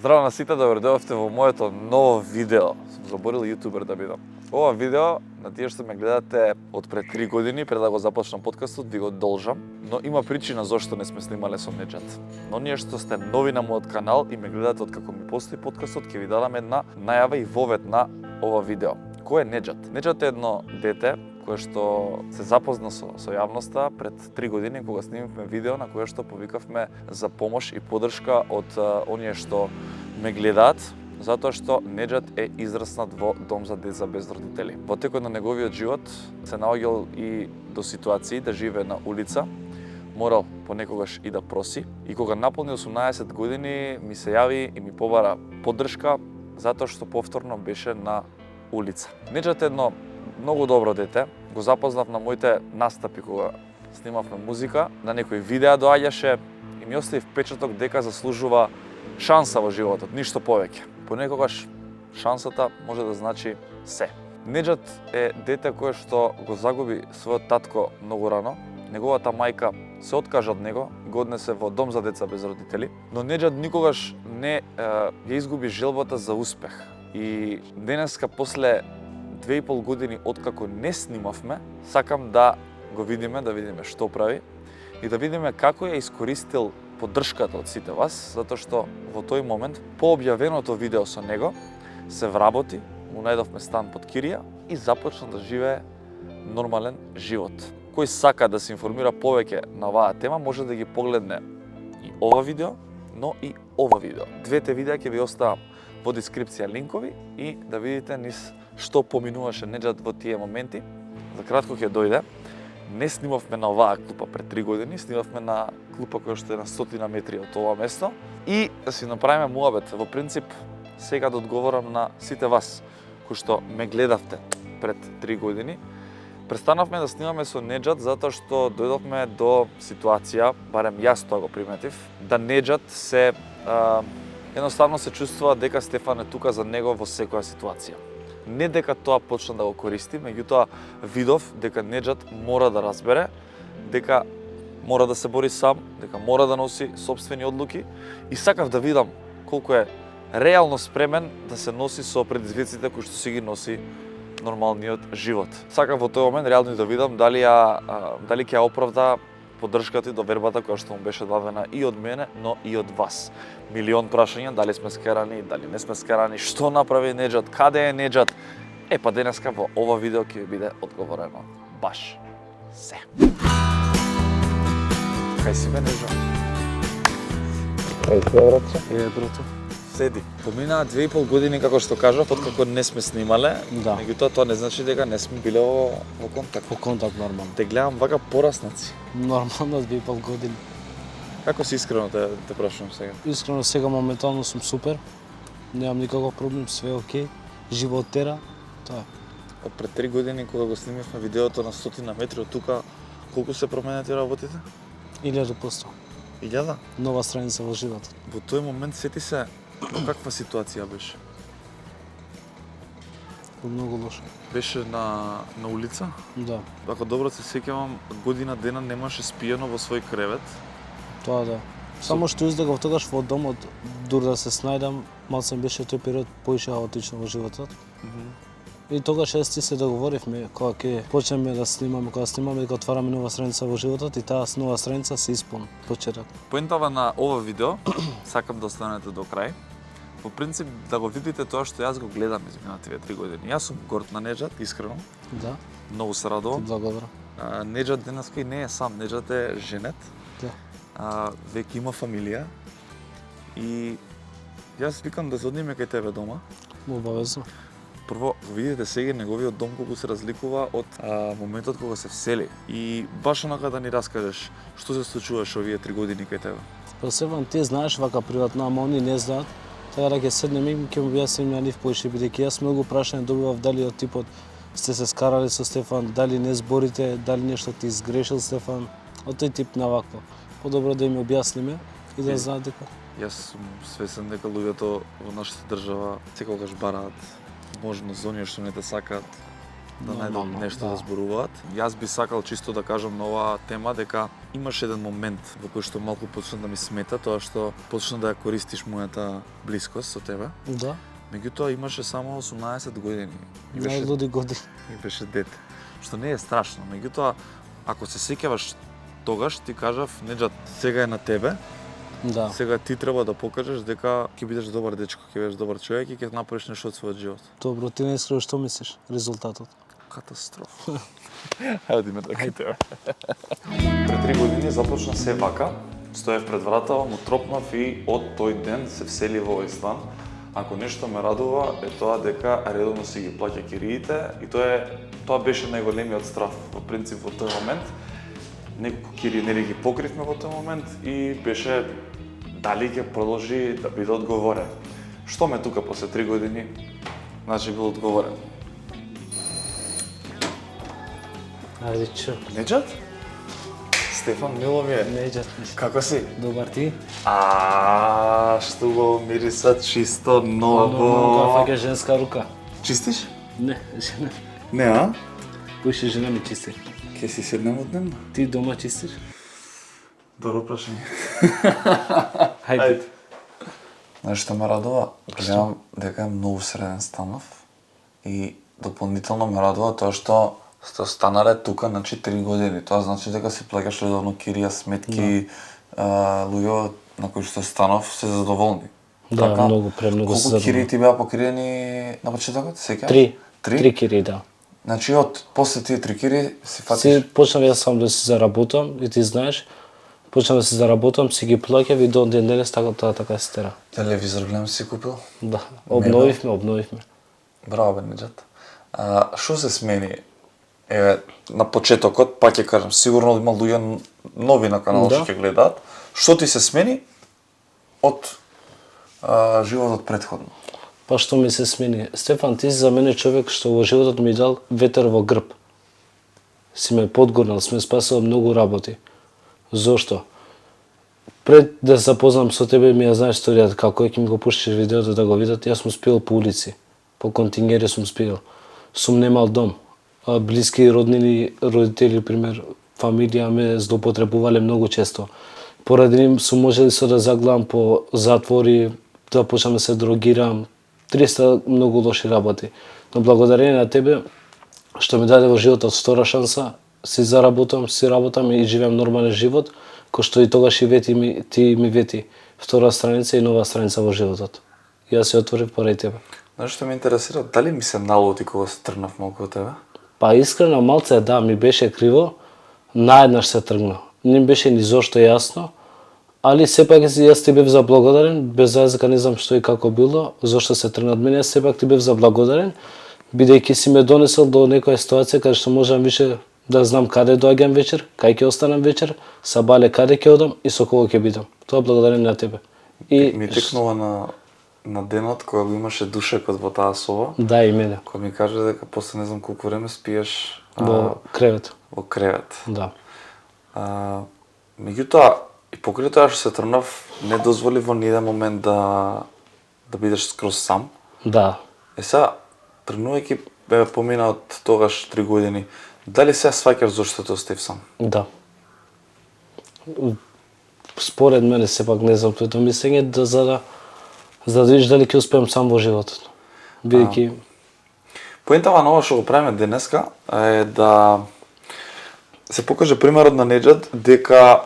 Здраво на сите, добро дојдовте во моето ново видео. Сум заборил јутубер да бидам. Ова видео, на тие што ме гледате од пред 3 години, пред да го започнам подкастот, ви го должам, но има причина зошто не сме снимале со Неџат. Но ние што сте нови на мојот канал и ме гледате од како ми постои подкастот, ќе ви дадам една најава и вовед на ова видео. Кој е Неџат? Неџат е едно дете кое што се запозна со јавноста пред 3 години кога снимавме видео на кое што повикавме за помош и поддршка од оние што ме гледаат, затоа што Неџат е израснат во дом за деца без родители. Во текот на неговиот живот се наоѓал и до ситуации да живее на улица, морал понекогаш и да проси. И кога наполни 18 години ми се јави и ми побара поддршка затоа што повторно беше на улица. Неџат е едно многу добро дете. Го запознав на моите настапи кога снимавме музика, на некои видеа доаѓаше и ми остави впечаток дека заслужува шанса во животот, ништо повеќе. Понекогаш шансата може да значи се. Неџат е дете кое што го загуби својот татко многу рано. Неговата мајка се откажа од него и го однесе во дом за деца без родители, но Неџат никогаш не ја изгуби желбата за успех. И денеска после 2,5 години откако не снимавме, сакам да го видиме, да видиме што прави и да видиме како ја искористил поддршката од сите вас, затоа што во тој момент, по објавеното видео со него, се вработи, му најдовме стан под кирија и започна да живее нормален живот. Кој сака да се информира повеќе на оваа тема, може да ги погледне и ова видео, но и ова видео. Двете видеа ќе ви оставам во дескрипција линкови и да видите низ што поминуваше Неџат во тие моменти. За кратко ќе дојде. Не снимавме на оваа клупа пред 3 години, снимавме на клупа која што е на 100 метри од ова место и да си направиме муабет. Во принцип, сега да одговорам на сите вас кои што ме гледавте пред 3 години. Престанавме да снимаме со Неџат затоа што дојдовме до ситуација, барем јас тоа го приметив, да Неџат се едноставно се чувствува дека Стефан е тука за него во секоја ситуација. Не дека тоа почна да го користи, меѓутоа видов дека Неџат мора да разбере дека мора да се бори сам, дека мора да носи сопствени одлуки и сакав да видам колку е реално спремен да се носи со предизвиците кои што си ги носи нормалниот живот. Сакав во тој момент реално да видам дали ќе ја оправда поддршката и довербата која што му беше дадена и од мене, но и од вас. Милион прашања, дали сме скарани, дали не сме скарани, што направи Неџат, каде е Неџат? Па денеска во ова видео ќе ви биде одговорено баш се. Кај си бе, Неџо? Кај си, братче? Брато. Седи. Поминаа 2,5 години, како што кажав, откако не сме снимале, Да. меѓутоа тоа не значи дека не сме биле во контакт. Во контакт нормално. Те гледам вака пораснаци. Нормално 2,5 години. Како си искрено те прашувам сега? Искрено сега моментално сум супер. Немам никаков проблем, све е окей. Живот тера. Тоа. Од пред 3 години кога го снимавме видеото на 100 метри од тука, колку се променети работите? 1000%. 1000? Нова страница во животот. Во тој момент сети се каква ситуација беше? Многу лошо. Беше на улица? Да. Ако добро се сеќавам, година дена немаше спиено во свој кревет. Тоа да. Само што издегав тогаш во домот, дур да се снајдам, малце беше тој период поише хаотично во животот. И тогаш јас ти се договоривме кога ќе почнеме да снимаме, дека отвараме нова страница во животот и таа нова страница се исполни почеток. Поентава на ова видео, сакам да останете до крај. По принцип да го видите тоа што јас го гледам изминативе 3 години. Јас сум горд на Неџат, искрено. Да. Многу се радувам. Благодарам. Неџат денеска и не е сам, Неџат е женет. Да. Веќе има фамилија и јас викам да се одниме кај тебе дома. Обавезно. Прво, видите сега неговиот дом колку се разликува од моментот кога се всели. И баш онака да ни раскажеш што се случуваше овие 3 години кај тебе. Па Стефан, ти знаеш вака приватно, ама они не знаат. Така да ќе седнеме и ќе му објасним на нив поише, бидејќи јас многу прашања добивав дали од типот сте се скарали со Стефан, дали не зборите, дали нешто ти изгрешил Стефан, од тој тип на вакво. Подобро да им објасниме и да знаат дека. Јас сум свесен дека луѓето во нашата држава секогаш бараат можност за оние што не те сакаат, да најдат Нормално, нешто да. да зборуваат. Јас би сакал чисто да кажам на оваа тема дека имаш еден момент во кој што малку почна да ми смета тоа што почна да ја користиш мојата блискост со тебе. Да, Меѓутоа имаше само 18 години. И беше, најлуди години. и беше дете. Што не е страшно. Меѓутоа, ако се сеќаваш тогаш ти кажав, Неџат, сега е на тебе. Да. Сега ти треба да покажеш дека ќе бидеш добар дечко, ќе бидеш добар човек и ќе направиш нешто од својот живот. Добро, ти не искрено што мислиш? Резултатот. Катастрофа. Хајде ме да тебе. Пред 3 години започна се вака. Стоев пред врата, му тропнав и од тој ден се всели во овој стан. Ако нешто ме радува е тоа дека редовно си ги плаќа кириите и тоа беше најголемиот страф. Во принцип во тој момент неколку кирии нели ги покривме во тој момент и беше дали ќе продолжи да биде одговорен. Што ме тука после 3 години? Значи бил одговорен. Ајде, чу. Неџат? Стефан Миловије. Неџат. Како си? Добар ти? Што го мириса чисто, Нормално, ново. фаќа женска рука. Чистиш? Не, жена. Не, а? Кој жена ми чисти? Ке си седнем однем? Ти дома чистиш? Добро прашање. Хајде. Знаеш што ме радува? Гледам дека е многу среден станов и дополнително ме радува тоа што сте останале тука, значи 3 години. Тоа значи дека си плаќаш редовно кирија, сметки, луѓе на кои што станов се задоволни. Да, Така? многу, премногу се Колку кирии задоволни. ти беа покриени на почетокот, сеќаваш? Три. Три? Три кири, да. Значи после тие 3 кири си фатиш. Си почнав јас сам да си заработам и ти знаеш, почнав да си заработам, си ги плаќав и до ден денес така се тера. Телевизор гледам си купил. Да, обновивме. Браво бе, Неџат. Што се смени? Еве, на почетокот, пак ќе кажам, сигурно има луѓе нови на каналот Да. што ќе гледаат. Што ти се смени од животот претходно? Па што ми се смени? Стефан, ти си за мене човек што во животот ми дал ветер во грб. Си ме подгурнал, си ме спасил многу работи. Зошто? Пред да се запознам со тебе, ми ја знаеш историјата, како ќе ми го пуштиш видеото да го видат, јас сум спиел по улици, по контингери сум спиел. Сум немал дом. Блиски роднини, родители, пример, фамилија ме злоупотребувале многу често. Поради нив сум можел со да заглавам по затвори, да почнам да се дрогирам, 300 многу лоши работи. Но благодарение на тебе, што ми даде во животот втора шанса, си заработам, си работам и живеам нормален живот, кој што и тогаш и ти ми вети втора страница и нова страница во животот. Јас се отворив поради тебе. Знаеш што ме интересира? Дали ми се налути кога се тргнав малку од тебе? Па искрено малце да, ми беше криво, наеднаш се тргна. Не ми беше ни зошто јасно, али сепак јас ти бев заблагодарен, без разлика не знам што и како било, зошто се тргна од мене, јас сепак ти бев заблагодарен, бидејќи си ме донесол до некоја ситуација каде што можам више да знам каде доаѓам вечер, кај ќе останам вечер, сабале каде ќе одам и со кого ќе бидам. Тоа благодарение на тебе. И Ми текнува на денот кога го имаше душекот во таа соба, да, и мене. кој ми каже дека после не знам колку време спиеш Во кревет. во кревет. Да. Меѓутоа, и покрај тоа што се тргнав, не дозволи во ниеден момент да бидеш скроз сам. Да. Сега, тргнувајќи бе помина од тогаш 3 години, дали сега сваќаш зошто те остев сам? Да. Според мене сепак не знам твоето мислење за да видиш дали ќе успеам сам во животот. Бидејќи Поентава на ова што го правиме денеска е да се покаже примерот на Неџат дека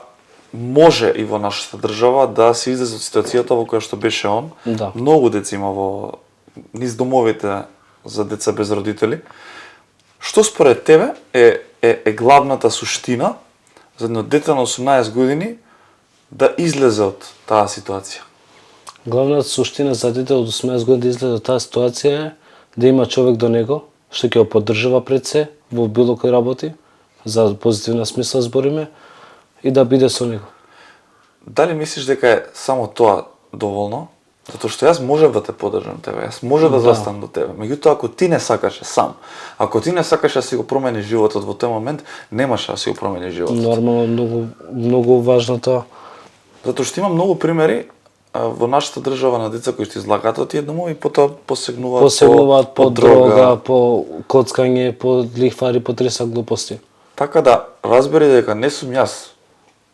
може и во нашата држава да се излезе од ситуацијата во која што беше он. Да. Многу деца има во низ домовите за деца без родители. Што според тебе е главната суштина за едно дете на 18 години да излезе од таа ситуација? главната суштина за дете од 18 години да излезе од таа ситуација е да има човек до него што ќе го поддржува пред се во било кој работи, за позитивна смисла збориме, и да биде со него. Дали мислиш дека е само тоа доволно? Затоа што јас можев да те поддржам тебе, јас може да застанам до тебе. Меѓутоа, ако ти не сакаше сам, ако ти не сакаш да си го промени животот во тој момент, немаше да си го промени животот. Нормално, многу важно тоа. Затоа што има многу примери во нашата држава на деца кои што излагаат од тие домови, потоа Посегнуваат по дрога, по коцкање, по лихвари, по треса глупости. Така да, разбери дека не сум јас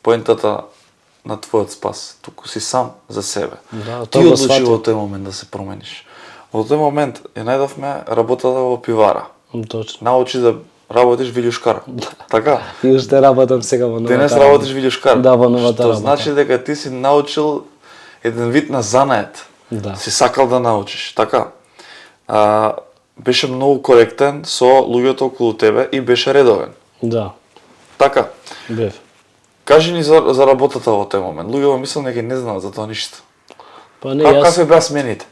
поентата на твојот спас, туку си сам за себе. Да, Ти тоа го одлучи сватив. во тој момент да се промениш. Во тој момент ја најдовме работата во пивара. Точно. Научи да работиш вилјушкар. Така? И уште работам сега во новата. Денес работиш вилјушкар. Да, во новата Што работа. значи дека ти си научил еден вид на занает. Да. Си сакал да научиш, така? Беше многу коректен со луѓето околу тебе и беше редовен. Да, Така? бев. Кажи ни за работата во тој момент. Луѓето мислам дека не знаат за тоа ништо. Па не, Како јас се беа смените?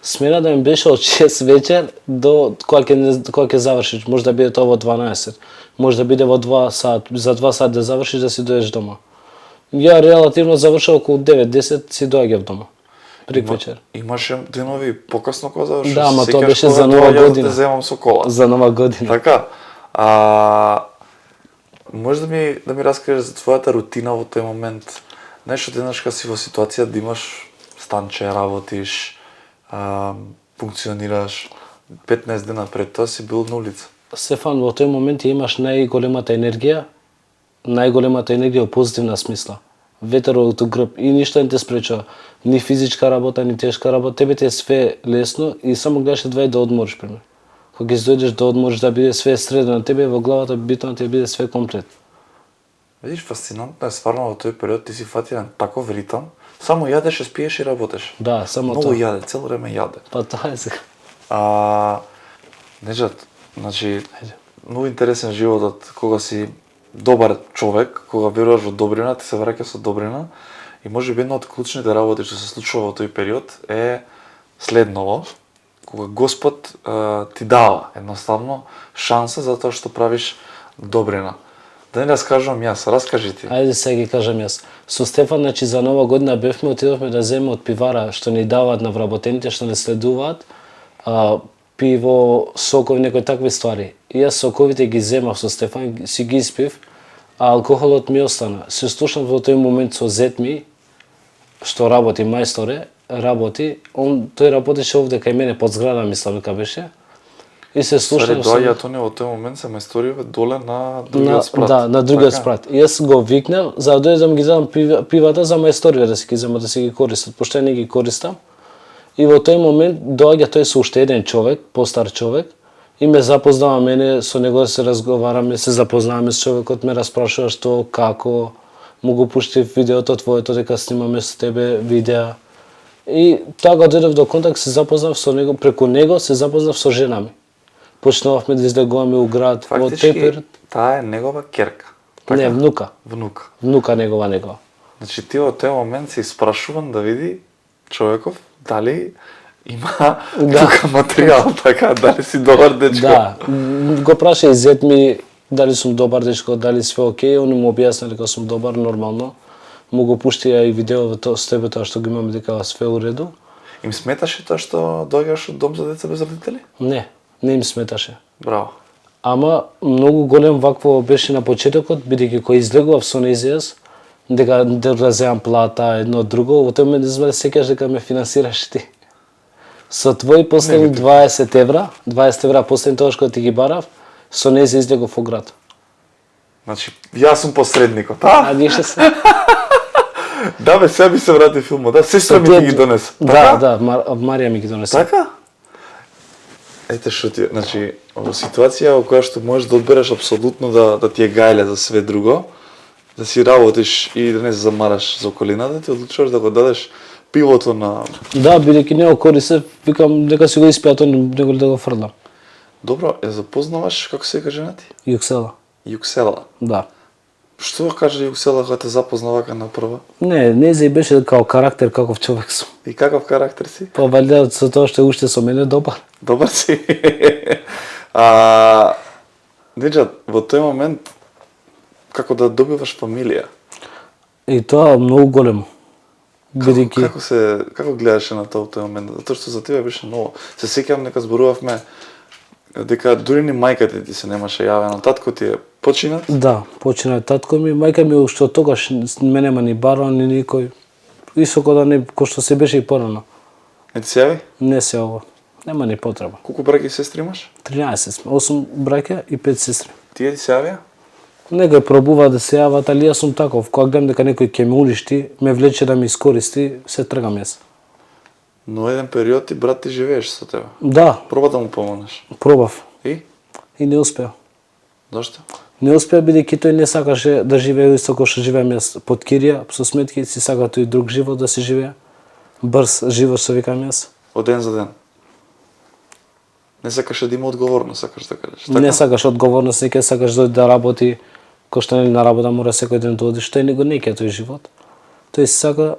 смена да ми беше од 6 вечер до кога ќе завршиш, може да биде тоа во 12. Може да биде во 2 сат, за 2 сат да завршиш да си доеш дома. Ја релативно завршав околу 9-10 си доаѓав дома. Прик вечер. Имаше денови покасно кога завршиш. Да, ама тоа Сеќаш беше кога за Нова доаѓав година. Да те земам со кола. За нова година. Така. Може да ми раскажеш за твојата рутина во тој момент? Знаеш, одеднаш кога си во ситуација да имаш станче, работиш, функционираш, 15 дена пред тоа си бил на улица. Стефан, во тој момент ја имаш најголемата енергија во позитивна смисла. Ветер од грб и ништо не те спречува. Ни физичка работа, ни тешка работа, тебе ти е све лесно и само гледаш да одмориш пример. Кога ќе дојдеш да одмориш да биде све средно на тебе, во главата битно ти да биде све комплет. Видиш, фасцинантно е стварно во тој период ти си фатиран таков ритам, само јадеш, спиеш и работеш. Да, само Многу тоа. јаде, цело време јаде. Па тоа е сега. Неджат, значи, многу интересен животот кога си добар човек, кога веруваш во добрина, ти се враќа со добрина и можеби една од клучните работи што се случува во тој период е следново, кога Господ ти дава едноставно шанса за тоа што правиш добрина. Да не раскажувам јас, раскажи ти. Ајде сега ги кажам јас. Со Стефан, значи за Нова година бевме, отидовме да земеме од пивара што ни даваат на вработените што не следуваат, пиво, сокови, некои такви ствари. И јас соковите ги земав со Стефан, си ги испив, а алкохолот ми остана. Се слушнав во тој момент со зет ми, што работи, мајсторе, тој работеше овде кај мене под зграда, мислам дека беше. И се слушнав доаѓаат они во тој момент се мајсториве доле на другиот спрат. Да, на другиот Така? спрат. И јас го викнав за да дојдам ги дадам пивата за мајсториве да си ги земат, да си ги користат, пошто не ги користам. И во тој момент доаѓа тој со уште еден човек, постар човек, и ме запознава мене, со него да се разговараме, се запознаваме с човекот, ме распрашува што, како, му го пушти видеото твоето дека снимаме со тебе видеа. И така дојдов до контакт, се запознав со него, преку него се запознав со жена ми. Почнавме да излегуваме у град. Фактички, таа е негова керка. Така? Не, внука. Внука. Внука негова. Значи ти во тој момент се испрашуван да види човеков дали има тука материјал, така, дали си добар дечко. Да, го праша и зет ми дали сум добар дечко, дали све окей, он му објасни дека сум добар нормално. Му го пушти и видеото с тебе тоа што го имаме дека све уреду. Им сметаше тоа што доаѓаш од дом за деца без родители? Не им сметаше. Браво. Ама многу голем вакво беше на почетокот, бидејќи кој излегував со нејзијас, дека да земам плата, едно друго, во тој момент не сеќаш дека ме финансираш ти. Со твои последни 20 евра последни тоа што ти ги барав, со нејзијас излегов во град. Значи, јас сум посредникот, а? А ништо се. Да, бе, сега би се врати филмот, да, сестра ми ти ги донесе. Да, Марија ми ги донесе. Така? Ете што ти, значи, во ситуација во која што можеш да одбереш апсолутно да ти е гајле за све друго, да си работиш и да не се замараш за околината, ти одлучуваш да го дадеш пивото на... Да, бидејќи не го користев, викам дека си го испијато, него да го фрлам. Добро, ја запознаваш, како се каже жена ти? Јуксела. Јуксела. Да. Што каже Јуксела кога те запозна вака на прва? Не зи беше као карактер каков човек сум. И каков карактер си? Па валјда со тоа што уште со мене добар. Добар си. Неджат, во тој момент како да добиваш фамилија? И тоа многу големо. Бидејќи Како гледаше на тоа во тој момент? Затоа што за тебе беше ново. Се сеќавам дека зборувавме дека дури ни мајка ти се немаше јавено. Татко ти е починат? Да, почина татко ми, мајка ми уште од тогаш мене нема ни барон ни никој. исто кој што се беше и порано. Не ти се јави? Не се ова. Нема ни потреба. Колку браќа и сестри имаш? 13 сме, 8 браќа и 5 сестри. Тие ти се јавија? Некој пробува да се јават, али јас сум таков. Кога гледам дека некој ќе ме уништи, ме влече да ме искористи, се тргам јас. Но еден период ти брат ти живееш со тебе. Да, Проба да му помогнеш. пробав И? и не успеа. Зошто? Не успеа бидејќи тој не сакаше да живее исто како што живеам јас под кирија, со сметки, си сака тој друг живот да си живее. Брз живот што викам јас. Од ден за ден. Не сакаше да има одговорност, сакаш да кажеш. Не сакаш одговорност, не ќе сакаш да работи, кој што нели на работа мора секој ден да одиш, тој не ќе тој живот. Тој си сака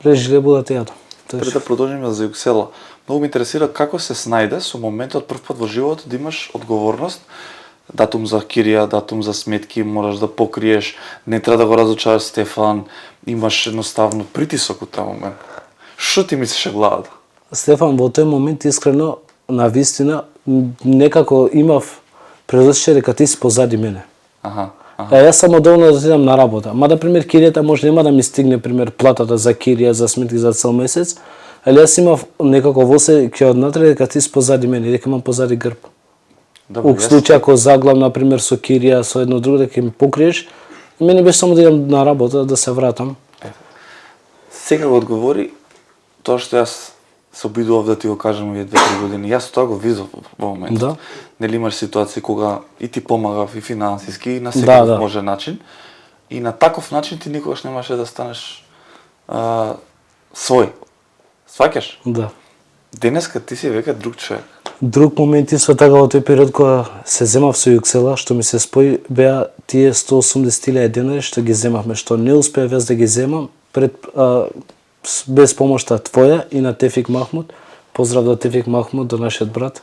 лежи лебу да те јадам. Пред да продолжиме за Јуксела, многу ме интересира како се снајде со моментот прв пат во животот да имаш одговорност, датум за кирија, датум за сметки, мораш да покриеш, не треба да го разучараш Стефан, имаш едноставно притисок од тој момент. Што ти мислиш главата? Стефан, во тој момент искрено, на вистина, некако имав предосеќај дека ти си позади мене. Аха. Јас само доволно да отидам на работа. Мада пример киријата може нема да ми стигне пример платата за кирија, за сметки за цел месец, али јас имав некако во се ќе однатре дека ти си позади мене, дека имам позади грб. Добро, У случај ако заглам на пример со кирија, со едно друго дека ми покриеш, мене беше само да идам на работа да се вратам. Сега го одговори тоа што јас се обидував да ти го кажам овие 2-3 години. Јас тоа го видов во моментот. Да. Нели имаш ситуации кога и ти помагав и финансиски и на секој Да. може начин. И на таков начин ти никогаш немаше да станеш свој. Сваќаш? Да. Денеска ти си веќе друг човек. Друг момент исто така во тој период кога се земав со Јуксела, што ми се спои, беа тие 180.000 денари што ги земавме, што не успеав јас да ги земам без помошта твоја и на Тефик Махмуд. Поздрав до Тефик Махмуд, до нашиот брат.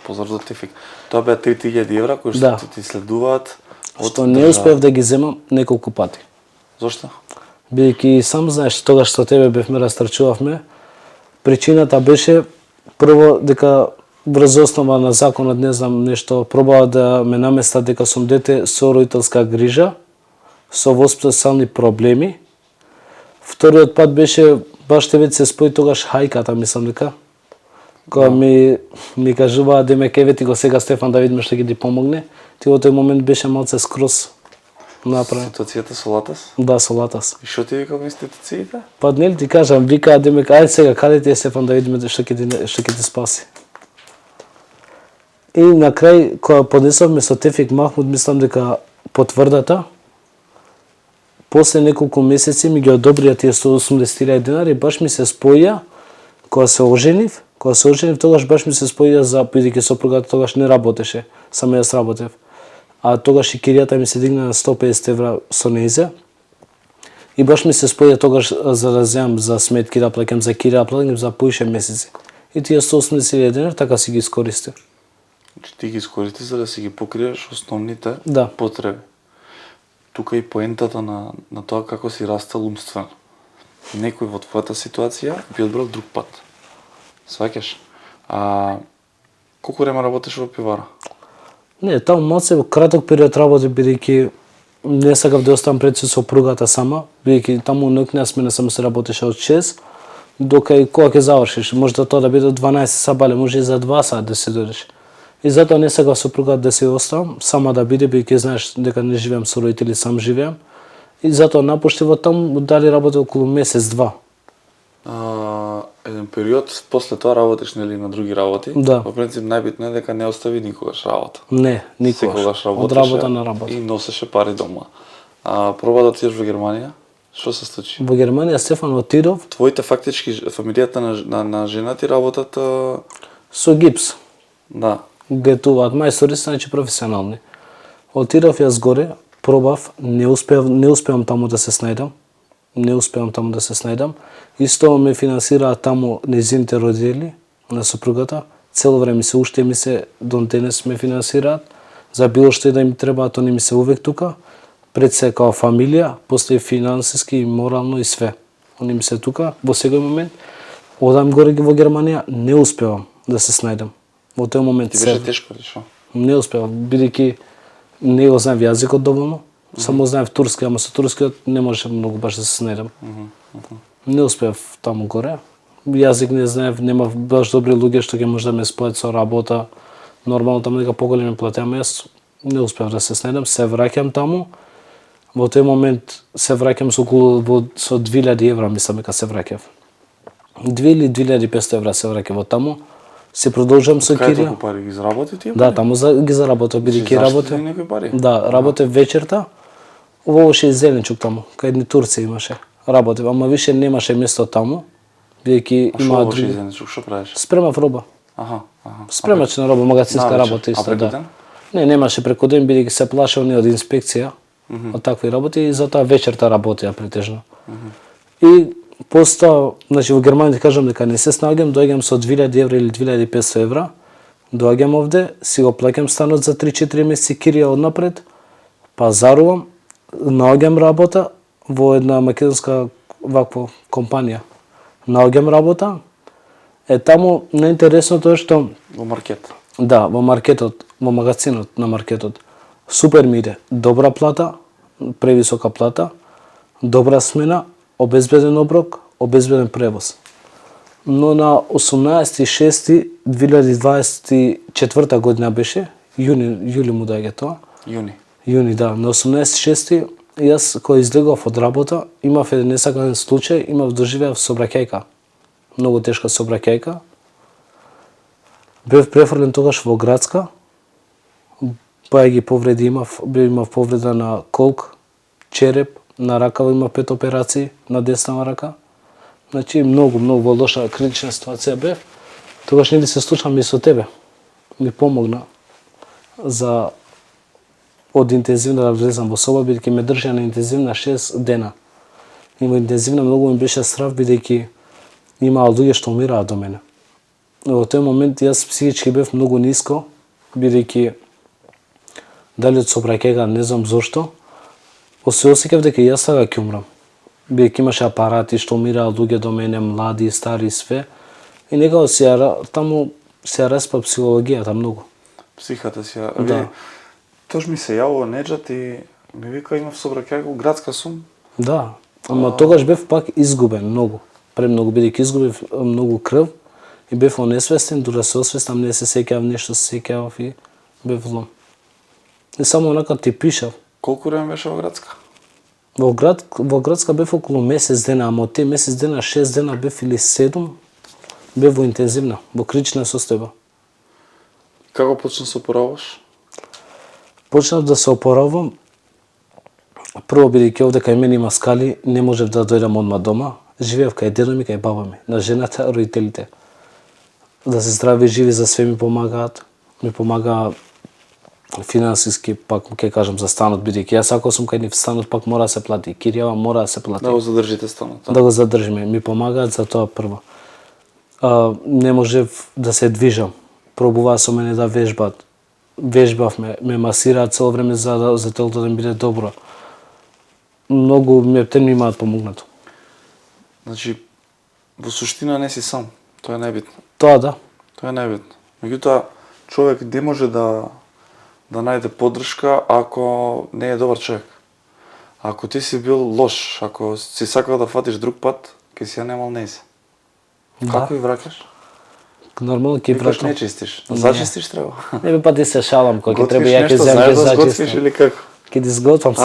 Поздрав за Тефик. Тоа беа 3.000 евра кои што ти следуваат од Што не успеав да ги земам неколку пати. Зошто? Бидејќи сам знаеш, тогаш што тебе бевме растрчувавме, причината беше прво дека врз основа на законот, не знам, нешто пробаа да ме наместат дека сум дете со родителска грижа, со воспитални проблеми. Вториот пат беше баш тебе се спои тогаш хајката, мислам дека кога ми кажуваа да ме кевети го сега Стефан да видиме што ќе ти помогне, ти во тој момент беше малце скроз направен. Ситуацијата со Латас? Да, со Латас. И што ти вика во институциите? Па нели ти кажам, вика да ме ајде сега каде ти е Стефан да видиме што ќе ти спаси. И на крај кога поднесовме со Тефик Махмуд, мислам дека потврдата после неколку месеци ми ги одобрија тие 180.000 денари, баш ми се споја кога се оженив, тогаш баш ми се споја за бидејќи сопругата тогаш не работеше, само јас работев. А тогаш и киријата ми се дигна на 150 евра со нејзе. И баш ми се споја тогаш за да земам за сметки да плаќам, за кирија да плаќам за поише месеци. И тие 180.000 денари така си ги искористив. Ти ги искористи за да си ги покриеш основните Да. потреби. Тука и поентата на тоа како си растел умствено. Некој во твојата ситуација би одбрал друг пат. Сваќаш? Колку време работиш во пивара? Не, таму малце краток период работи бидејќи не сакав да оставам пред со сопругата сама, бидејќи таму ноќна смена само се работеше од 6 дока и кога ќе завршиш, може да тоа да биде 12 сабале, може и за 2 сат да се дојдеш. И затоа не сакав сопругата да се оставам, сама да биде, бидејќи знаеш дека не живеам со родители, сам живеам. И затоа напуштив таму, дали работи околу месец-два. Еден период, после тоа работиш нели на други работи. Да. Во принцип најбитно е дека не остави никогаш работа. Не, никогаш. Секогаш Од работеше работа на работа. и носеше пари дома. Проба да отидеш во Германија? Што се случи? Во Германија Стефан отидов Твоите фактички фамилијата на жена ти работат со гипс. да. Гетуваат мајстори, значи професионални. Отидов јас горе, пробав, не успеам таму да се снајдам. Исто ме финансираат таму нејзините родители на сопругата. Цело време се уште ми се до денес ме финансираат. За било што и да им требаат, они ми се увек тука. Пред се као фамилија, после финансиски и морално и све. Они ми се тука во секој момент. Одам горе во Германија, не успевам да се снајдам. Во тој момент Ти беше тешко, ли шо? не успевам, бидејќи не го знаев јазикот доволно, само знаев турски, ама со турскиот не можеше многу баш да се снајдам. Не успев таму горе. Јазик не знаев, нема баш добри луѓе што ќе може да ме спојат со работа. Нормално таму дека поголеми плати, ама јас не успев да се снедам, се враќам таму. Во тој момент се враќам со 2000 евра, мислам дека се враќав. 2 или 2500 евра се враќав од таму. Се продолжам со Кај кирија. толку пари ги заработи тие? Да, таму ги заработав, бидејќи работев. Некои пари? Да, работев вечерта. Во Оши Зеленчук таму, кај едни турци имаше. Работев, ама више немаше место таму, бидејќи има други. Зеленчук, што правиш? Спремав роба. Аха. Спремач на роба, магазинска Навечер. работа А исто, преку да. ден? Не, немаше преку ден, бидејќи се плашео не од инспекција, од такви работи и затоа вечерта работеа претежно. И поста, значи во Германија ти кажам дека не се снаоѓам, доаѓам со 2000 евра или 2500 евра, доаѓам овде, си го плаќам станот за 3-4 месеци кирија однапред, пазарувам, наоѓам работа во една македонска ваква компанија. Наоѓам работа, таму најинтересното е што Во маркет. да, во маркетот, во магазинот на маркетот. Супер ми иде, добра плата, превисока плата, добра смена, обезбеден оброк, обезбеден превоз. Но на 18.6.2024 година беше, јули му даѓа тоа. Јуни, да. На 18.6. јас кога излегов од работа, имав еден несакан случај, доживеав сообраќајка. Многу тешка сообраќајка. Бев префрлен тогаш во Градска. Бајаги повреди имав повреда на колк, череп, на ракава имав 5 операции на деснава рака. Значи многу во лоша критична ситуација бев. Тогаш нели се случам и со тебе. Ми помогна за од интензивна да влезам во соба, бидејќи ме држеа на интензивна 6 дена. И во интензивна многу ми беше страв, бидејќи имаа луѓе што умираа до мене. Во тој момент јас психички бев многу ниско, бидејќи дали од сообраќајка, не знам зошто, се осеќав дека јас сега ќе умрам. Бидејќи имаше апарати што умираа луѓе до мене, млади, стари, све. И некако таму се распа психологијата многу. Психата си. Да. Тош ми се јавува Неџат и ми вика имав сообраќајка, Градска сум. Да, ама тогаш бев пак изгубен многу. Премногу, бидејќи изгубив многу крв и бев онесвестен, дури да се освестам, не се сеќавам, нешто се сеќавав и бев злом. И само онака ти пишав. Колку време беше во Градска? Во Градска бев околу месец дена, ама од тие месец дена, 6 дена бев или 7, бев во интензивна, во критична состојба. Како почна се опораваш? Почнав да се опоравам. Прво, бидејќи овде кај мене има скали, не можев да дојдам одма дома. Живеев кај дедо ми, кај баба ми, на жената, родителите. Да се здрави, живи, за све ми помагаат. Ми помага финансиски, пак ќе кажам за станот, бидејќи јас ако сум кај нив, станот пак мора да се плати, киријава мора да се плати. Да го задржите станот. Да го задржиме, ми помагаат за тоа прво. Не можев да се движам. Пробуваа со мене да вежбат. Вежбавме, ме масираат цело време за телото да ми биде добро. Многу ми имаат помогнато. Значи, во суштина не си сам. Тоа е најбитно. Тоа да. Тоа е најбитно. Меѓутоа, човек не може да најде поддршка ако не е добар човек. Ако ти си бил лош, ако си сакал да фатиш друг пат, ќе си ја немал нејзе. Како и враќаш? Нормално ќе Викаш вратам. не чистиш. Зачистиш треба. Не бе па ти се шалам, кога ќе треба Готвиш ја ќе нешто, земам знаеш ќе да сготвиш зачистам. или како? Ќе ти сготвам се.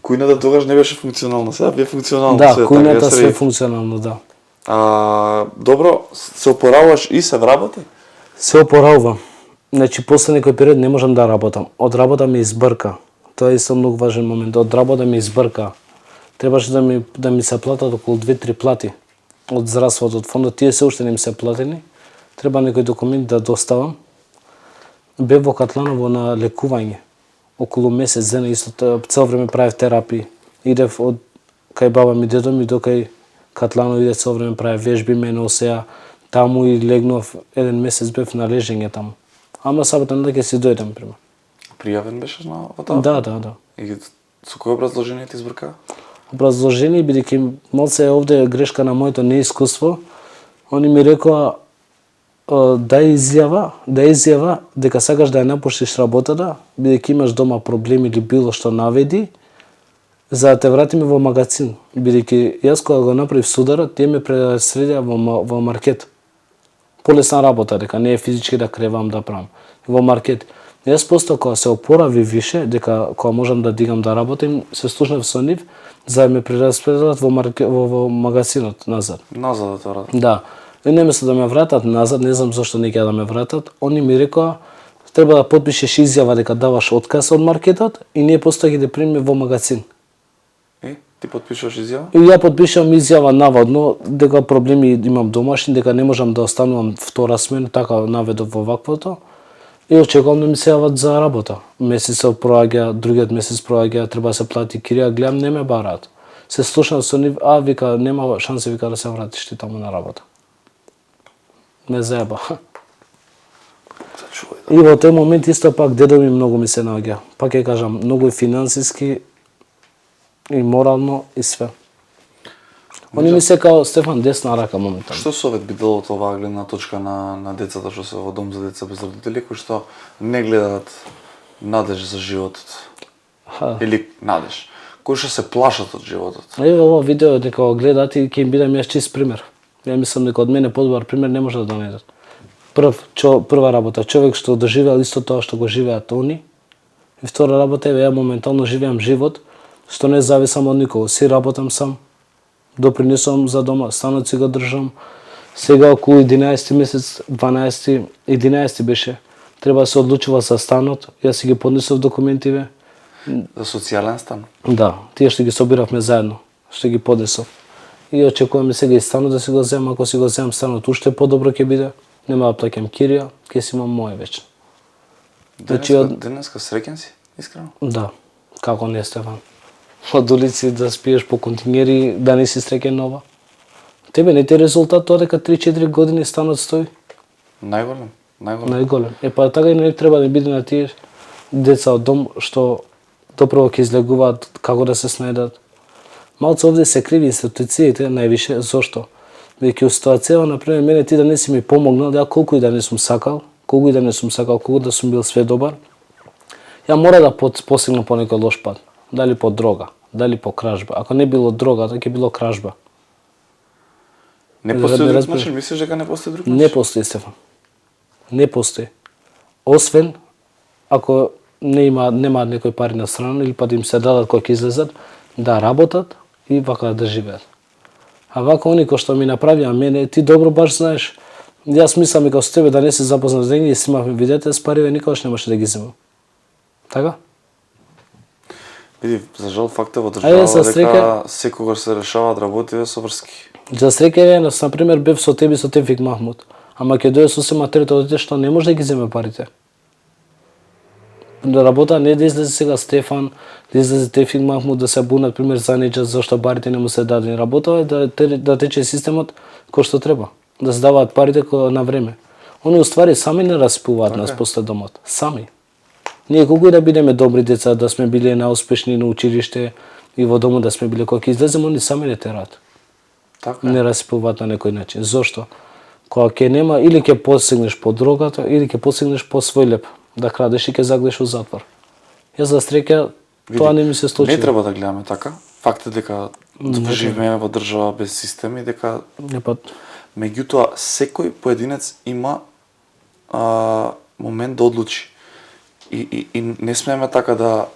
Кујната тогаш не беше функционална, сега бе функционална. Да, така, кујната јас све реј. функционално, да. Добро, се опораваш и се вработи? Се опоравам. Значи, после некој период не можам да работам. Од работа ми избрка. Тоа е исто многу важен момент. Од работа ми избрка. Требаше да ми се платат околу 2-3 плати од здравството, од фондот. Тие се уште не ми се платени. Треба некој документ да доставам. Бев во Катланово на лекување. Околу месец дена исто цел време правев терапии. Идев од кај баба ми, дедо ми до кај Катланово, иде цел време правев вежби, ме носеа таму и легнав еден месец бев на лежење таму. Ама сабота ќе си дојдам прима. Пријавен беше на ВТА? Да. И со кој образложение ти избрка? Образложение, бидејќи малце овде грешка на моето неискуство, они ми рекоа дај изјава дека сакаш да ја напуштиш работата, бидејќи имаш дома проблеми или било што наведи, за да те вратиме во магазин, бидејќи јас кога го направив сударот, тие ме пресредија во маркет. Полесна работа, дека не е физички да кревам да правам. Во маркет. Јас после кога се опорави више, дека кога можам да дигам да работим, се слушнав со нив за да ме прераспределат во магазинот назад. Назад да ради. Да. И наместо да ме вратат назад, не знам зошто не ќе да ме вратат, они ми рекоа треба да потпишеш изјава дека даваш отказ од маркетот и ние после ќе те примиме во магазин. И ти потпишуваш изјава? И ја потпишам изјава наводно дека проблеми имам домашни, дека не можам да останувам втора смена, така наведов во ваквото. И очекувам да ми се јават за работа. Месецот проаѓа, другиот месец проаѓа, треба да се плати кирија, гледам не ме бараат. Се слушнав со нив, вика нема шанси вика да се вратиш ти таму на работа. Ме заеба. И во тој момент исто пак дедо ми многу ми се наоѓа. Пак ќе кажам, многу и финансиски и морално и све. Они ми се као Стефан десна рака моментално. Што совет би дал од оваа гледна точка на децата што се во дом за деца без родители, кои што не гледаат надеж за животот? Или надеж, кои што се плашат од животот? Еве ова видео дека го гледаат и ќе им бидам јас чист пример. Ја мислам дека од мене подобар пример не може да донесат. Прва работа, човек што доживеал исто тоа што го живеат они. И втора работа, еве ја моментално живеам живот што не зависам од никого, си работам сам. Допринесувам за дома, станот си го држам. Сега околу 11 месец, 12, 11 беше. Треба да се одлучува за станот. Јас си ги поднесов документиве. За социјален стан? Да, тие што ги собиравме заедно, што ги поднесов. И очекуваме сега и станот да си го земам, ако си го земам станот уште подобро ќе биде. Нема да плаќам кирија, ќе си имам моје вечно. Денеска среќен си, искрено? Да, како не Стефан. Од улици да спиеш по контингери, да не си среќен нова. Тебе не ти е резултат тоа дека 3-4 години станот стои? Најголем. Најголем. Па така и не треба да биде на тие деца од дом што допрво ќе излегуваат како да се снајдат. Малце овде се криви институциите највише, зошто? Веќе у ситуацијава, например, мене ти да не си ми помогнал, да колку и да не сум сакал, колку да сум бил све добар, ја мора да посегнам по некој лош пат. Дали по дрога, дали по кражба. Ако не било дрога, тоа ќе било кражба. Не постои друг начин? Мислиш дека не постои друг начин? Не постои, Стефан. Не постои. Освен ако немаат некои пари на страна или па да им се дадат кога ќе излезат, да работат и вака да живеат. А вака они кои што ми направија мене, ти добро баш знаеш. Јас мислам дека со тебе да не се запознат денги и снимавме видеото, с париве никогаш немаше да ги земам. Така? Види, за жал факт е во држава дека секогаш се решаваат работиве со врски. За среќа јас, например, бев со тебе и со Тевфик Махмуд, ама ќе дојде сосема трето дете што не може да ги земе парите. Да работа не да излезе сега Стефан, да излезе Тевфик Махмуд да се бунат, пример, за нече зашто парите не му се дадени. Работа е да тече системот кој што треба, да се даваат парите на време. Они уствари сами не распуваат нас после домот, сами. Ние колку и да бидеме добри деца, да сме биле науспешни на училиште и во домот да сме биле, кога ќе излеземе, они сами не тераат. Така. Не распуваат на некој начин. Зошто? Кога ќе нема, или ќе посегнеш по дрогата, или ќе посегнеш по свој леп, да крадеш и ќе загледаш у затвор. Јас за среќа тоа не ми се случи. Не треба да гледаме така. Факт е дека живееме во држава без систем и дека меѓутоа секој поединец има момент да одлучи. И не смееме така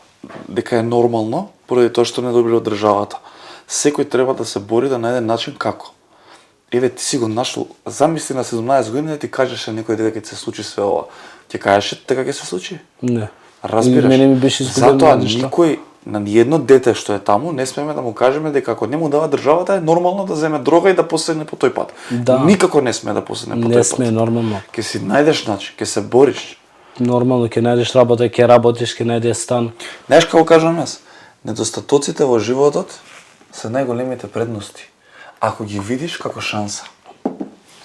дека е нормално поради тоа што не добили од државата. Секој треба да се бори да најде начин како. Еве ти си го нашол, замисли на 17 години да ти кажеше некој дека ќе се случи све ова. Ќе кажеше дека ќе се случи? Не. Разбираш? Мене ми беше изгубено. Затоа никој на ниедно дете што е таму не смееме да му кажеме дека ако не му дава државата е нормално да земе дрога и да посегне по тој пат. Да. Никако не сме да посегне по тој пат. Не сме нормално. Ќе си најдеш начин, ќе се бориш. Нормално ќе најдеш работа, ќе работиш, ќе најдеш стан. Знаеш како кажам јас? Недостатоците во животот се најголемите предности. Ако ги видиш како шанса.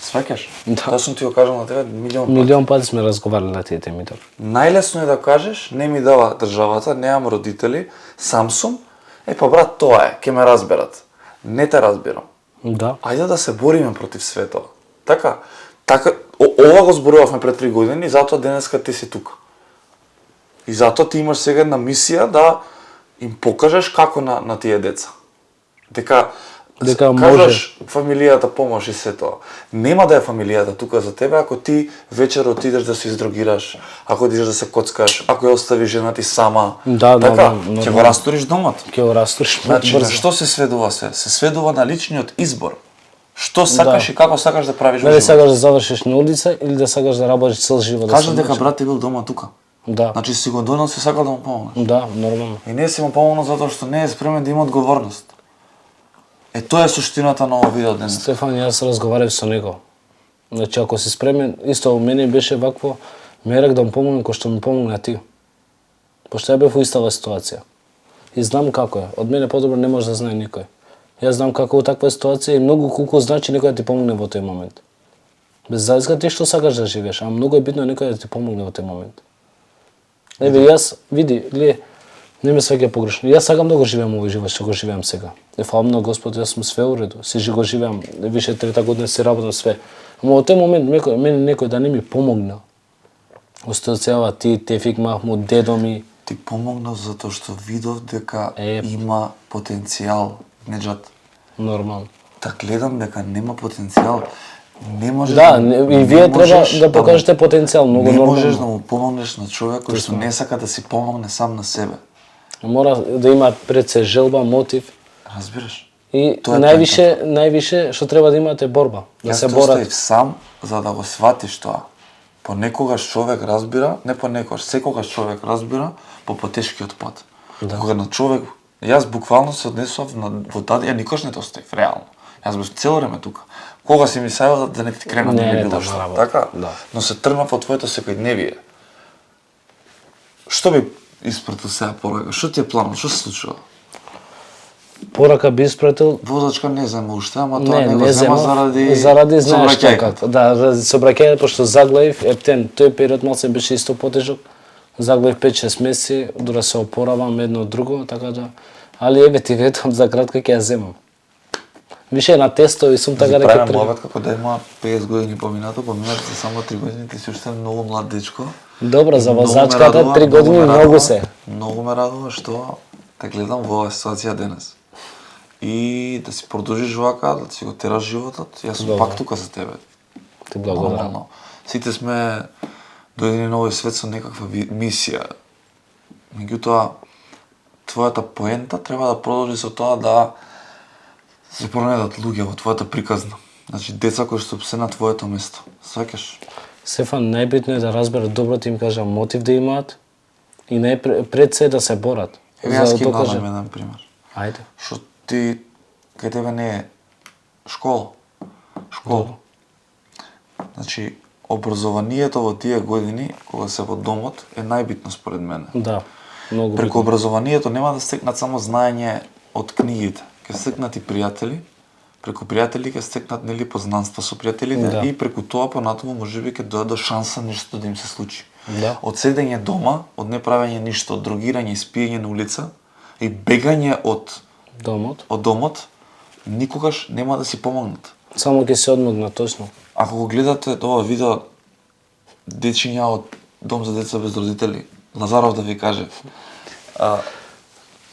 Сваќаш? Да. Тоа сум ти го кажал на тебе милион пати. Милион пати сме разговарали на тие теми. Најлесно е да кажеш, не ми дава државата, немам родители, сам сум, па брат, тоа е, ќе ме разберат. Не те разбирам. Да. Ајде да се бориме против светот. Така, ова го зборувавме пред 3 години, затоа денеска ти си тука. И затоа ти имаш сега една мисија да им покажеш како на тие деца. Дека Дека кажеш фамилијата помош и се тоа. Нема да е фамилијата тука за тебе ако ти вечер отидеш да се издрогираш, ако идеш да се коцкаш, ако ја оставиш жена ти сама. Да, така, да, ќе го растуриш домот. Ќе го растуриш Значи, на брзо. што се сведува се? Се сведува на личниот избор. Што сакаш и како сакаш да правиш во Дали животот. сакаш да завршиш на улица или да сакаш да работиш цел живот? Да Кажа се дека научиш? брат ти бил дома тука. Да, Значи си го донел, си сакал да му помогнеш. да, нормално. И не си му помогнал затоа што не е спремен да има одговорност. Тоа е суштината на овој видео денес. Стефан, јас разговарав со него. Значи, ако си спремен, исто у мене беше вакво, мерак да му помогнем кој што му помогна ти. Пошто ја бев во истава ситуација. И знам како е. Од мене подобро не може да знае никој. Јас знам како е таква ситуација и многу колку значи некој да ти помогне во тој момент. Без зависка ти што сакаш да живееш, а многу е битно некој да ти помогне во тој момент. Еве јас, види, не ме сваќа погрешно. Јас сакам да го живеам овој живот што го живеам сега. Фала на Господ, јас сум све уреду. Си го живеам, више трета година си работам све. Ама во тој момент мене некој да не ми помогнал. Остоцела ти, Тефик Махмуд, дедо ми. Ти помогнав затоа што видов дека има потенцијал, Неджат. Нормално. Да гледам дека нема потенцијал. Не можеш Да, и вие треба да покажете потенцијал, многу не нормално. можеш да му помогнеш на човек кој што не сака да си помогне сам на себе. Мора да има пред се желба, мотив Разбираш? и Тоа е највише што треба да имате борба, да Јас се те борат. оставив сам за да го сватиш тоа. Понекогаш човек разбира, не понекогаш, секогаш човек разбира по потешкиот пат. Да. Кога на човек, јас буквално се однесов во таа, ја никош не те оставив, реално. Јас бев цело време тука. Кога си ми сајал да не ти кренам Не, или не, било таа што, работа. така? Да. Но се тргнав во твоето секојдневие. Што би испратил сега порака? Што ти е планот? Што се случува? Порака би испратил. Возачка не зема уште, ама тоа Не, не го не зема зема, заради знаеш што сообраќајката. како. Да, заради сообраќајката, пошто заглавив, ептен, тој период малце беше исто потежок. Заглавив 5-6 месеци, дура се опоравам едно од друго, така да. Али еве ти ветам за кратко ќе ја земам. Више на тестови сум така дека Правим мовет како да има 50 години поминати се само 3 години, ти си уште многу млад дечко. Добро, за Многу ме возачката радува, 3 години ме многу радува, се. Многу ме радува што те гледам во оваа ситуација денес. И да си продолжиш вака, да си го тераш животот, јас сум Добро. пак тука за тебе. Ти благодарам. Нормално. Сите сме дојдени на овој свет со некаква мисија. Меѓутоа, твојата поента треба да продолжи со тоа да се пронедат луѓе во твојата приказна. Значи, деца кои што се на твоето место. Сваќаш? Стефан, најбитно е да разберат добро, ти им кажам мотив да имаат и пред се да се борат. Еве За јас да ќе докажат. дадам еден пример. Ајде. Што ти, кај тебе не е школа. Значи, образованието во тие години, кога се во домот, е најбитно според мене. Да, многу Преку битно. образованието нема да стекнат само знаење од книгите. Ќе стекнат и пријатели, преку пријатели ќе стекнат нели познанства со пријателите Да. и преку тоа понатаму можеби ќе дојде до шанса нешто да им се случи. Да. Од седење дома, од неправење ништо, од другирање и спиење на улица и бегање од Домот. никогаш нема да си помогнат. Само ќе се одмогна, точно. Ако го гледате ова видео, дечиња од Дом за деца без родители, Лазаров да ви каже,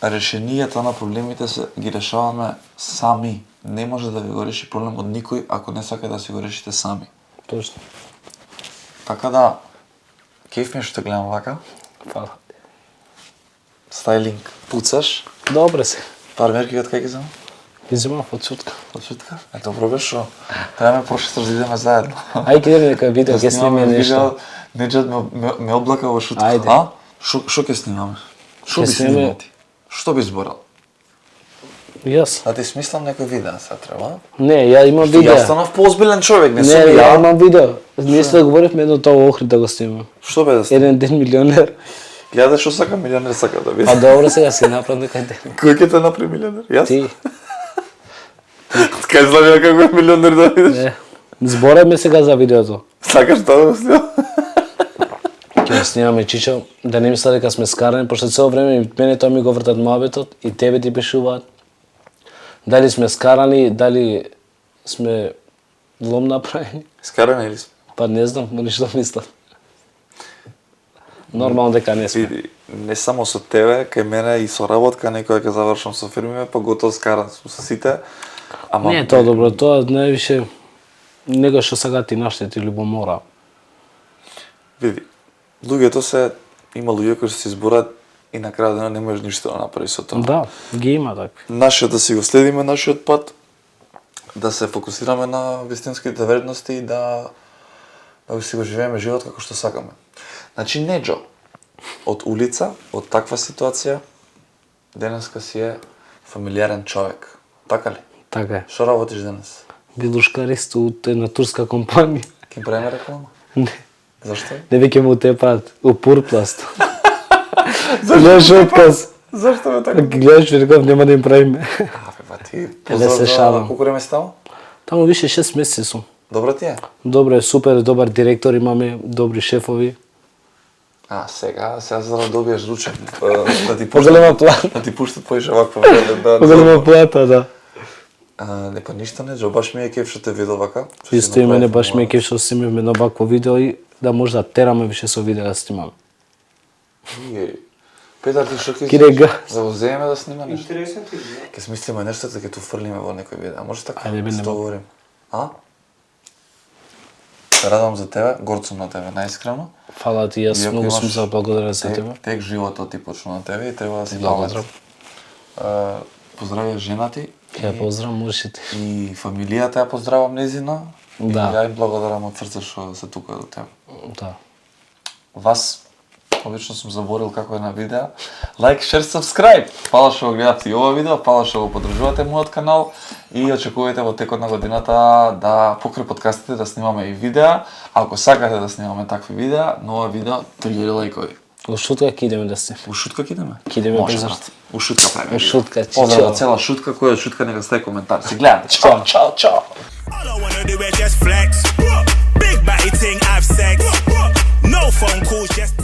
решенијата на проблемите се ги решаваме сами. Не може да ви го реши проблемот никој ако не сака да си го решите сами. Точно. Така да, кеф ми што гледам вака, Фала. стайлинг, пуцаш, Добре се. пармерки од кај ги земам? Ги земав од сутка. Од сутка? Добро беше шо. Треба ме прошеташ да идеме заедно. Ај ќе идеме нека видео, ќе снимаме нешто. Неджат ме облака во шутка. Ајде. А? Шо ќе снимаме? Шо Ќе би снимаме- снимал ти? Што би изборал? Јас. Да ти смислам некој видео сега треба? Не, ја имам Јас видео. станав поозбилен човек, не Не, сум ја ја. имам видео. Ние се договоривме едно тоа Охрид да го снимам. Што бе да снимам? Еден ден милионер. Гледа што сака милионер сака да биде. Па добро сега си направам некој ден. Кој ќе те направи милионер? Јас? Ти. Кај знам ја како е милионер да бидеш? Не. Збораме сега за видеото. Сакаш тоа да го снимам? Ќе го снимаме Чичо, да не мисля дека сме скарани, пошто цело време мене тоа ми го вртат муабетот и тебе ти пишуваат. Дали сме скарани, дали сме влом направени, Скарани или сме? па не знам, но ништо мислат. Нормално дека не сме. Види, не само со тебе, кај мене и со работка, некоја ќе завршам со фирмиме, па готово скаран сум со сите. Ама Не е тоа добро, тоа највише него што сега ти наштети љубомора. Види, луѓето се, има луѓе кои се изборат и на крајот дена не можеш ништо да направиш со тоа. Да, ги има такви. Нашиот да си го следиме нашиот пат, да се фокусираме на вистинските вредности и да си го живееме живот како што сакаме. Значи Неџо, од улица, од таква ситуација, денеска си е фамилиарен човек. Така ли? Така е. Што работиш денес? Билушкарист од една турска компанија. Ке правиме реклама? Не, Зашто? не веќе му тепаат у Пурпласт. Гледаш отказ. Зашто ме така? Гледаш реков нема да им правиме. Абе, ба ти, Еле се шалам. колку време си таму? Таму више 6 месеци сум. Добро ти е? Добро е, супер, добар директор имаме, добри шефови. Сега за да добиеш ручек, да ти Поголема плата. да ти пуштат поише вакво. Поголема плата, да. Не па ништо не, баш ми е кеф што те видел вака. Исто и мене баш ме кеф што снимивме на вакво видео и да може да тераме више со видео да снимаме. Петар, ти што Киде ќе газ. да го земеме да снима нешто? Интересен ти е. Ке смислиме нешто за ќе ту фрлиме во некој видео. Може така? Ајде, бе, Што нема. говорим? Се радувам за тебе, горд сум на тебе, најискрено. Фала ти, јас Иако многу имаш сум за благодарен за тебе. Тек животот ти почна на тебе и треба да си Благодарам. памет. Поздравя жена ти Ја поздрав, можеш и ти. и фамилијата ја поздравам незина. Да. И ја им благодарам од срце што се тука до тебе. Да. Вас обично сум заборил како е на видео. Лайк, шер, subscribe. Фала што го гледате и ова видео, фала што го поддржувате мојот канал и очекувате во текот на годината да покрај подкастите да снимаме и видеа. Ако сакате да снимаме такви видеа, ново видео 3000 лајкови. Во шутка ќе идеме да снимаме. У шутка ќе идеме? Ќе идеме Може, без брат. У шутка правиме. Во шутка, Поздрав чичо. за цела шутка, која е шутка нека стави коментар. Си гледаме. Чао, чао, чао. All I wanna do is just flex. Big body thing, have sex. No phone calls, just